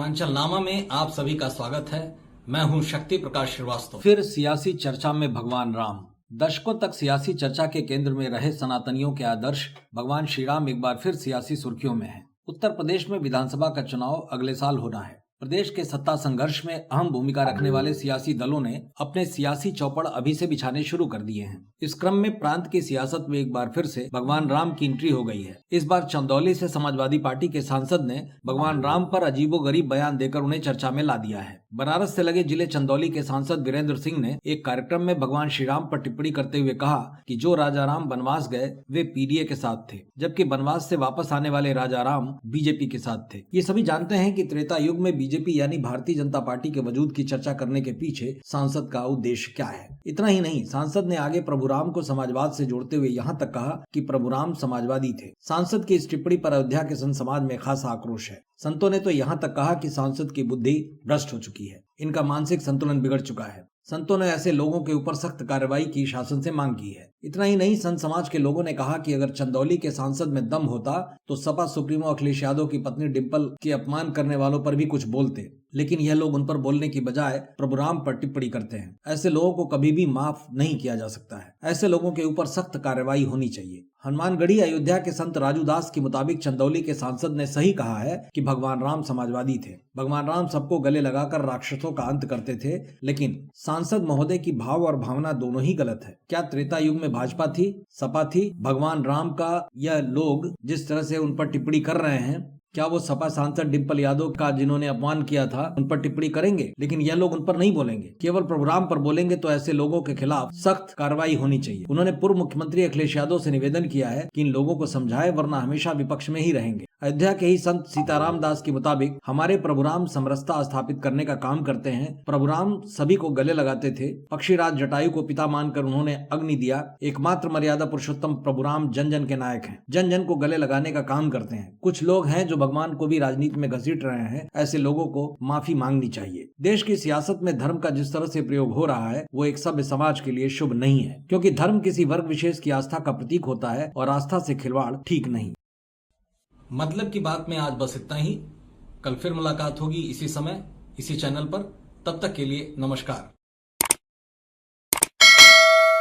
पूर्वांचल नामा में आप सभी का स्वागत है। मैं हूं शक्ति प्रकाश श्रीवास्तव। फिर सियासी चर्चा में भगवान राम। दशकों तक सियासी चर्चा के केंद्र में रहे सनातनियों के आदर्श भगवान श्री राम एक बार फिर सियासी सुर्खियों में हैं। उत्तर प्रदेश में विधानसभा का चुनाव अगले साल होना है। प्रदेश के सत्ता संघर्ष में अहम भूमिका रखने वाले सियासी दलों ने अपने सियासी चौपड़ अभी से बिछाने शुरू कर दिए हैं। इस क्रम में प्रांत की सियासत में एक बार फिर से भगवान राम की एंट्री हो गई है। इस बार चंदौली से समाजवादी पार्टी के सांसद ने भगवान राम पर अजीबोगरीब बयान देकर उन्हें चर्चा में ला दिया है। बनारस से लगे जिले चंदौली के सांसद वीरेंद्र सिंह ने एक कार्यक्रम में भगवान श्री राम पर टिप्पणी करते हुए कहा कि जो राजा राम बनवास गए वे पीडीए के साथ थे, जबकि बनवास से वापस आने वाले राजा राम बीजेपी के साथ थे। ये सभी जानते हैं कि त्रेता युग में बीजेपी यानी भारतीय जनता पार्टी के वजूद की चर्चा करने के पीछे सांसद का उद्देश्य क्या है। इतना ही नहीं, सांसद ने आगे प्रभु राम को समाजवाद से जोड़ते हुए यहाँ तक कहा कि प्रभु राम समाजवादी थे। सांसद की इस टिप्पणी पर अयोध्या के संत समाज में खासा आक्रोश है। संतों ने तो यहाँ तक कहा कि सांसद की बुद्धि भ्रष्ट हो चुकी है, इनका मानसिक संतुलन बिगड़ चुका है। संतों ने ऐसे लोगों के ऊपर सख्त कार्रवाई की शासन से मांग की है। इतना ही नहीं, संत समाज के लोगों ने कहा कि अगर चंदौली के सांसद में दम होता तो सपा सुप्रीमो अखिलेश यादव की पत्नी डिंपल के अपमान करने वालों पर भी कुछ बोलते, लेकिन यह लोग उन पर बोलने की बजाय प्रभु राम पर टिप्पणी करते हैं। ऐसे लोगों को कभी भी माफ नहीं किया जा सकता है। ऐसे लोगों के ऊपर सख्त कार्रवाई होनी चाहिए। हनुमानगढ़ी अयोध्या के संत राजू दास के मुताबिक चंदौली के सांसद ने सही कहा है कि भगवान राम समाजवादी थे। भगवान राम सबको गले लगाकर राक्षसों का अंत करते थे, लेकिन सांसद महोदय की भाव और भावना दोनों ही गलत है। क्या त्रेता युग में भाजपा थी, सपा थी? भगवान राम का यह लोग जिस तरह से उन पर टिप्पणी कर रहे हैं, क्या वो सपा सांसद डिंपल यादव का जिन्होंने अपमान किया था उन पर टिप्पणी करेंगे? लेकिन यह लोग उन पर नहीं बोलेंगे, केवल प्रभु राम पर बोलेंगे। तो ऐसे लोगों के खिलाफ सख्त कार्रवाई होनी चाहिए। उन्होंने पूर्व मुख्यमंत्री अखिलेश यादव से निवेदन किया है कि इन लोगों को समझाए, वरना हमेशा विपक्ष में ही रहेंगे। अयोध्या के ही संत सीताराम दास के मुताबिक हमारे प्रभु राम समरसता स्थापित करने का काम करते हैं। प्रभु राम सभी को गले लगाते थे। पक्षीराज जटायु को पिता मानकर उन्होंने अग्नि दिया। एकमात्र मर्यादा पुरुषोत्तम प्रभु राम जन जन के नायक हैं, जन जन को गले लगाने का काम करते हैं। कुछ लोग हैं जो भगवान को भी राजनीति में घसीट रहे हैं। ऐसे लोगों को माफी मांगनी चाहिए। देश की सियासत में धर्म का जिस तरह से प्रयोग हो रहा है वो एक सभ्य समाज के लिए शुभ नहीं है, क्योंकि धर्म किसी वर्ग विशेष की आस्था का प्रतीक होता है और आस्था से खिलवाड़ ठीक नहीं। मतलब की बात में आज बस इतना ही। कल फिर मुलाकात होगी इसी समय, इसी चैनल पर। तब तक के लिए नमस्कार।